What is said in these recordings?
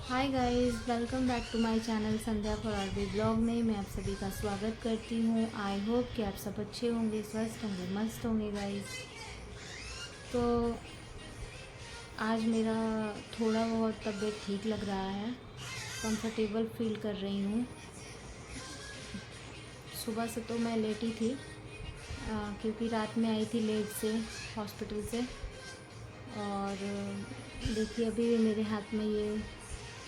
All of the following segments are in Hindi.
Hi guys, welcome back to my channel Sandhya फरारवी ब्लॉग में मैं आप सभी का स्वागत करती हूँ। आई होप कि आप सब अच्छे होंगे, स्वस्थ होंगे, मस्त होंगे गाइस। तो आज मेरा थोड़ा बहुत तबीयत ठीक लग रहा है, कंफर्टेबल फील कर रही हूँ। सुबह से तो मैं लेटी थी क्योंकि रात में आई थी लेट से हॉस्पिटल से। और देखिए अभी मेरे हाथ में ये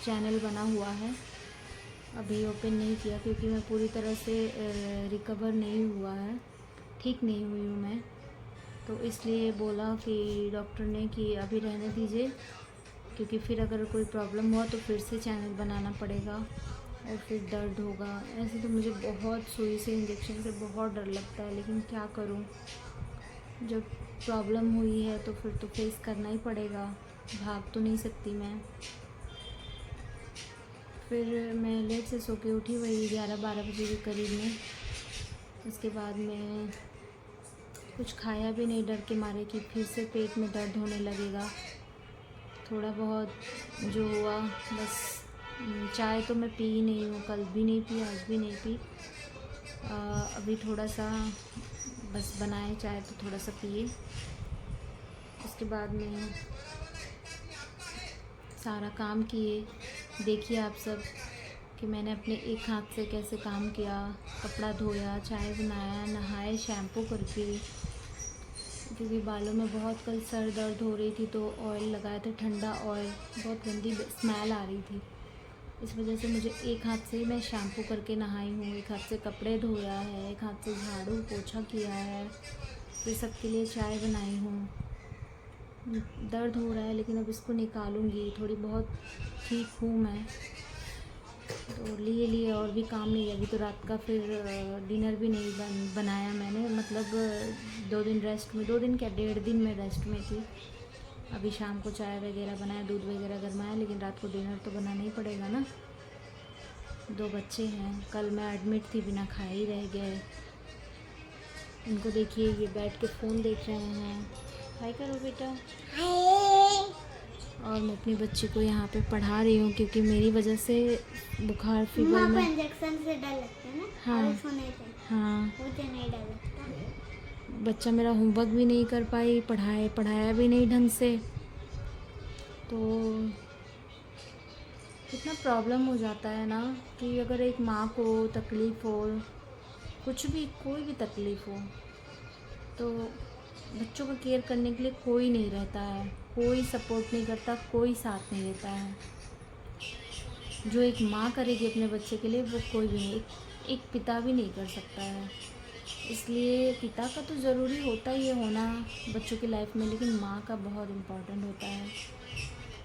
चैनल बना हुआ है, अभी ओपन नहीं किया क्योंकि मैं पूरी तरह से रिकवर नहीं हुआ है, ठीक नहीं हुई हूँ मैं। तो इसलिए बोला कि डॉक्टर ने कि अभी रहने दीजिए, क्योंकि फिर अगर कोई प्रॉब्लम हुआ तो फिर से चैनल बनाना पड़ेगा और फिर दर्द होगा। ऐसे तो मुझे बहुत सुई से इंजेक्शन से बहुत डर लगता है, लेकिन क्या करूँ, जब प्रॉब्लम हुई है तो फिर तो फेस करना ही पड़ेगा, भाग तो नहीं सकती मैं। फिर मैं लेट से सो के उठी, वही 11-12 बजे के करीब में। उसके बाद मैं कुछ खाया भी नहीं, डर के मारे कि फिर से पेट में दर्द होने लगेगा। थोड़ा बहुत जो हुआ बस, चाय तो मैं पी ही नहीं हूँ, कल भी नहीं पी, आज भी नहीं पी। अभी थोड़ा सा बस बनाए चाय तो थोड़ा सा पिए। उसके बाद में सारा काम किए। देखिए आप सब कि मैंने अपने एक हाथ से कैसे काम किया, कपड़ा धोया, चाय बनाया, नहाए शैम्पू करके, क्योंकि बालों में बहुत कल सर दर्द हो रही थी तो ऑयल लगाया था, ठंडा ऑयल, बहुत गंदी स्मेल आ रही थी। इस वजह से मुझे एक हाथ से मैं शैम्पू करके नहाई हूँ, एक हाथ से कपड़े धोया है, एक हाथ से झाड़ू पोछा किया है, फिर सबके लिए चाय बनाई हूँ। दर्द हो रहा है लेकिन अब इसको निकालूंगी, थोड़ी बहुत ठीक हूँ मैं। तो लिए और भी काम नहीं है। अभी तो रात का फिर डिनर भी नहीं बनाया मैंने, मतलब 2 दिन रेस्ट में, 2 दिन क्या 1.5 दिन में रेस्ट में थी। अभी शाम को चाय वगैरह बनाया, दूध वगैरह गरमाया, लेकिन रात को डिनर तो बनाना ही पड़ेगा ना। 2 बच्चे हैं, कल मैं एडमिट थी, बिना खाए ही रह गए। इनको देखिए, ये बैठ के फ़ोन देख रहे हैं। हाय करो बेटा। और मैं अपने बच्चे को यहाँ पे पढ़ा रही हूँ क्योंकि मेरी वजह से बुखार फीवर में इंजेक्शन से डर लगता है ना। हाँ हाँ, मुझे नहीं डर लगता। बच्चा मेरा होमवर्क भी नहीं कर पाई, पढ़ाया भी नहीं ढंग से, तो कितना प्रॉब्लम हो जाता है ना कि अगर एक माँ को तकलीफ़ हो, कुछ भी कोई भी तकलीफ़ हो, तो बच्चों का केयर करने के लिए कोई नहीं रहता है, कोई सपोर्ट नहीं करता, कोई साथ नहीं देता है। जो एक माँ करेगी अपने बच्चे के लिए वो कोई भी नहीं, एक पिता भी नहीं कर सकता है। इसलिए पिता का तो ज़रूरी होता ही है होना बच्चों की लाइफ में, लेकिन माँ का बहुत इम्पोर्टेंट होता है।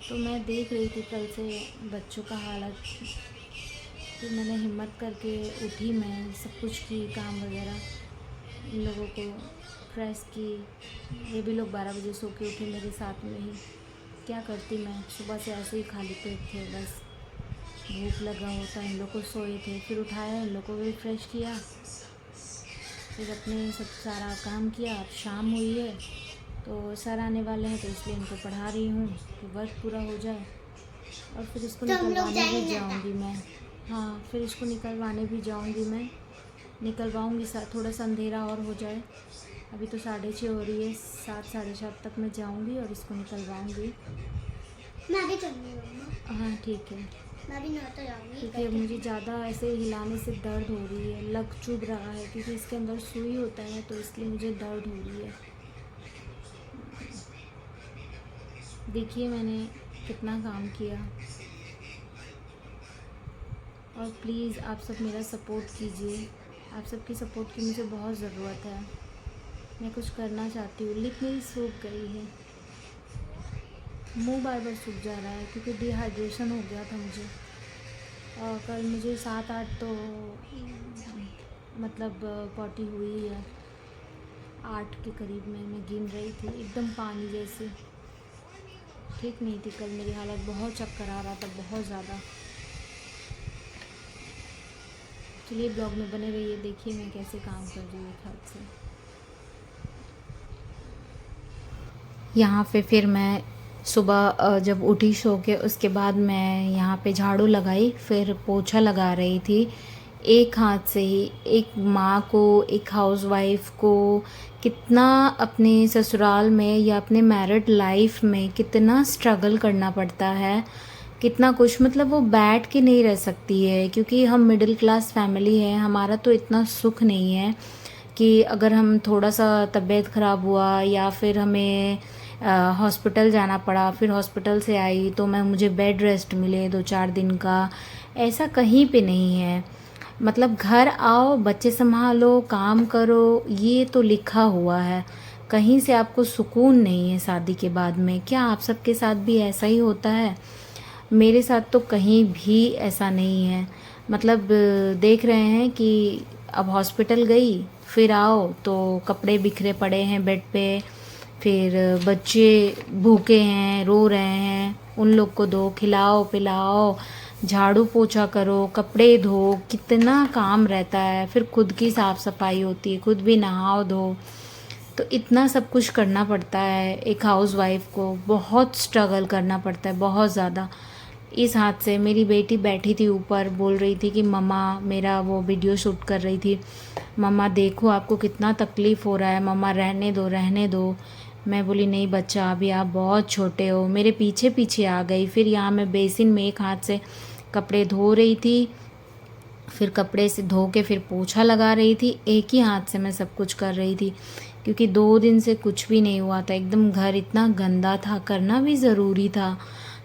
तो मैं देख रही थी कल से बच्चों का हालत, फिर मैंने हिम्मत करके उठी, मैं सब कुछ की, काम वगैरह, इन लोगों को फ्रेश की। ये भी लोग 12 बजे सो के उठे मेरे साथ में ही। क्या करती मैं, सुबह से ऐसे ही खाली पेट थे, बस भूख लगा होता, इन लोग को सोए थे, फिर उठाया, इन लोग को भी फ्रेश किया, फिर अपने सब सारा काम किया। अब शाम हुई है तो सर आने वाले हैं, तो इसलिए इनको पढ़ा रही हूँ कि वर्क पूरा हो जाए, और फिर इसको निकलवाने भी जाऊँगी मैं। हाँ, फिर इसको निकलवाने भी जाऊँगी मैं, निकलवाऊँगी, थोड़ा सा अंधेरा और हो जाए। अभी तो 6:30 हो रही है, 7-7:30 तक मैं जाऊँगी और इसको निकलवाऊँगी। मैं भी चलूँगी। हाँ ठीक है, मैं भी नहाता जाऊँगी क्योंकि अब मुझे ज़्यादा ऐसे हिलाने से दर्द हो रही है, लग चुभ रहा है, क्योंकि इसके अंदर सुई होता है तो इसलिए मुझे दर्द हो रही है। देखिए मैंने कितना काम किया, और प्लीज़ आप सब मेरा सपोर्ट कीजिए, आप सबकी सपोर्ट की मुझे बहुत ज़रूरत है। मैं कुछ करना चाहती हूँ, लिप मेरी सूख गई है, मुंह बार बार सूख जा रहा है क्योंकि डिहाइड्रेशन हो गया था मुझे। और कल मुझे 7-8 तो मतलब पॉटी हुई है, 8 के करीब में मैं गिन रही थी, एकदम पानी जैसे। ठीक नहीं थी कल मेरी हालत, बहुत चक्कर आ रहा था, बहुत ज़्यादा। चलिए ब्लॉग में बने रहिए, देखिए मैं कैसे काम कर रही हूँ एक हाथ से। यहाँ पे फिर मैं सुबह जब उठी सो के उसके बाद मैं यहाँ पे झाड़ू लगाई, फिर पोछा लगा रही थी एक हाथ से ही। एक माँ को, एक हाउसवाइफ को कितना अपने ससुराल में या अपने मैरिड लाइफ में कितना स्ट्रगल करना पड़ता है, कितना कुछ, मतलब वो बैठ के नहीं रह सकती है, क्योंकि हम मिडिल क्लास फैमिली है। हमारा तो इतना सुख नहीं है कि अगर हम थोड़ा सा तबीयत ख़राब हुआ या फिर हमें हॉस्पिटल जाना पड़ा, फिर हॉस्पिटल से आई तो मुझे बेड रेस्ट मिले 2-4 दिन का, ऐसा कहीं पे नहीं है। मतलब घर आओ, बच्चे संभालो, काम करो, ये तो लिखा हुआ है। कहीं से आपको सुकून नहीं है शादी के बाद में। क्या आप सबके साथ भी ऐसा ही होता है? मेरे साथ तो कहीं भी ऐसा नहीं है। मतलब देख रहे हैं कि अब हॉस्पिटल गई, फिर आओ तो कपड़े बिखरे पड़े हैं बेड पे, फिर बच्चे भूखे हैं, रो रहे हैं, उन लोग को दो, खिलाओ पिलाओ, झाड़ू पोछा करो, कपड़े धो, कितना काम रहता है। फिर खुद की साफ़ सफाई होती है, खुद भी नहाओ धो, तो इतना सब कुछ करना पड़ता है। एक हाउसवाइफ को बहुत स्ट्रगल करना पड़ता है, बहुत ज़्यादा। इस हाथ से मेरी बेटी बैठी थी ऊपर, बोल रही थी कि मम्मा, मेरा वो वीडियो शूट कर रही थी, मम्मा देखो आपको कितना तकलीफ़ हो रहा है, मम्मा रहने दो रहने दो। मैं बोली नहीं बच्चा, अभी आप बहुत छोटे हो। मेरे पीछे पीछे आ गई। फिर यहाँ मैं बेसिन में एक हाथ से कपड़े धो रही थी, फिर कपड़े से धो के फिर पोछा लगा रही थी, एक ही हाथ से मैं सब कुछ कर रही थी, क्योंकि 2 दिन से कुछ भी नहीं हुआ था। एकदम घर इतना गंदा था, करना भी ज़रूरी था,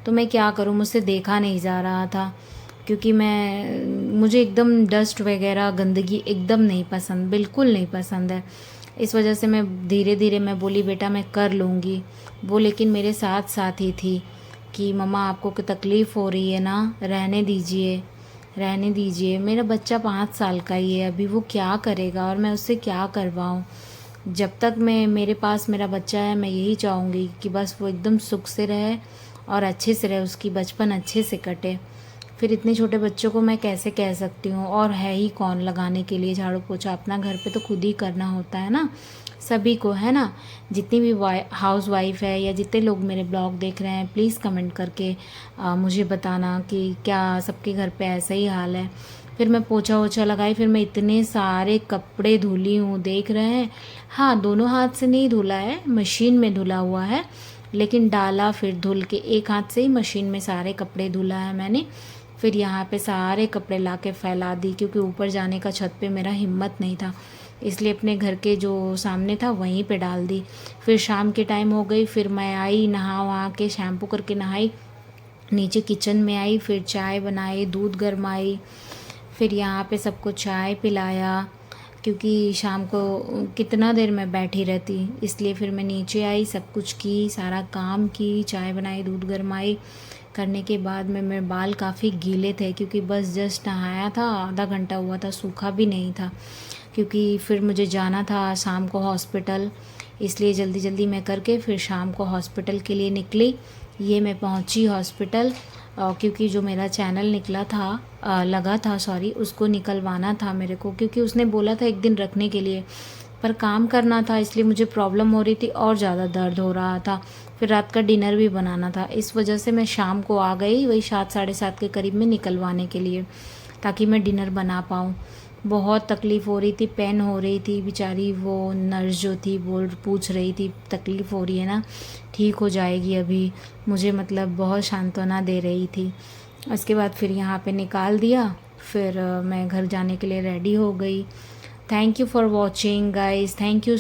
तो मैं क्या करूँ, मुझसे देखा नहीं जा रहा था। क्योंकि मुझे एकदम डस्ट वगैरह गंदगी एकदम नहीं पसंद, बिल्कुल नहीं पसंद है। इस वजह से मैं धीरे धीरे मैं बोली बेटा मैं कर लूँगी। वो लेकिन मेरे साथ साथ ही थी कि मम्मा आपको तकलीफ़ हो रही है ना, रहने दीजिए रहने दीजिए। मेरा बच्चा 5 साल का ही है अभी, वो क्या करेगा और मैं उससे क्या करवाऊँ। जब तक मेरे पास मेरा बच्चा है, मैं यही चाहूँगी कि बस वो एकदम सुख से रहे और अच्छे से रहे, उसकी बचपन अच्छे से कटे। फिर इतने छोटे बच्चों को मैं कैसे कह सकती हूँ, और है ही कौन लगाने के लिए झाड़ू पोछा। अपना घर पे तो खुद ही करना होता है ना, सभी को, है ना। जितनी भी हाउस वाइफ है या जितने लोग मेरे ब्लॉग देख रहे हैं, प्लीज़ कमेंट करके मुझे बताना कि क्या सबके घर पे ऐसा ही हाल है। फिर मैं पोछा वोछा लगाई, फिर मैं इतने सारे कपड़े धुली हूँ, देख रहे हैं। हाँ, दोनों हाथ से नहीं धुला है, मशीन में धुला हुआ है, लेकिन डाला फिर धुल के एक हाथ से ही मशीन में सारे कपड़े धुला है मैंने। फिर यहाँ पे सारे कपड़े ला के फैला दी, क्योंकि ऊपर जाने का छत पे मेरा हिम्मत नहीं था, इसलिए अपने घर के जो सामने था वहीं पे डाल दी। फिर शाम के टाइम हो गई, फिर मैं आई, नहा वहा के शैम्पू करके नहाई, नीचे किचन में आई, फिर चाय बनाई, दूध गरमाई, फिर यहाँ पे सबको चाय पिलाया, क्योंकि शाम को कितना देर मैं बैठी रहती, इसलिए फिर मैं नीचे आई, सब कुछ की, सारा काम की, चाय बनाई, दूध गरमाई। करने के बाद में मेरे बाल काफ़ी गीले थे, क्योंकि बस जस्ट नहाया था, आधा घंटा हुआ था, सूखा भी नहीं था, क्योंकि फिर मुझे जाना था शाम को हॉस्पिटल, इसलिए जल्दी जल्दी मैं करके फिर शाम को हॉस्पिटल के लिए निकली। ये मैं पहुंची हॉस्पिटल, क्योंकि जो मेरा चैनल निकला था लगा था, सॉरी, उसको निकलवाना था मेरे को, क्योंकि उसने बोला था 1 दिन रखने के लिए, पर काम करना था, इसलिए मुझे प्रॉब्लम हो रही थी और ज़्यादा दर्द हो रहा था। फिर रात का डिनर भी बनाना था, इस वजह से मैं शाम को आ गई, वही 7 साढ़े 7 के करीब में निकलवाने के लिए, ताकि मैं डिनर बना पाऊँ। बहुत तकलीफ़ हो रही थी, पेन हो रही थी, बेचारी वो नर्स जो थी पूछ रही थी तकलीफ़ हो रही है ना, ठीक हो जाएगी अभी, मुझे मतलब बहुत सांत्वना दे रही थी। उसके बाद फिर यहाँ पे निकाल दिया, फिर मैं घर जाने के लिए रेडी हो गई। Thank you for watching guys, thank you.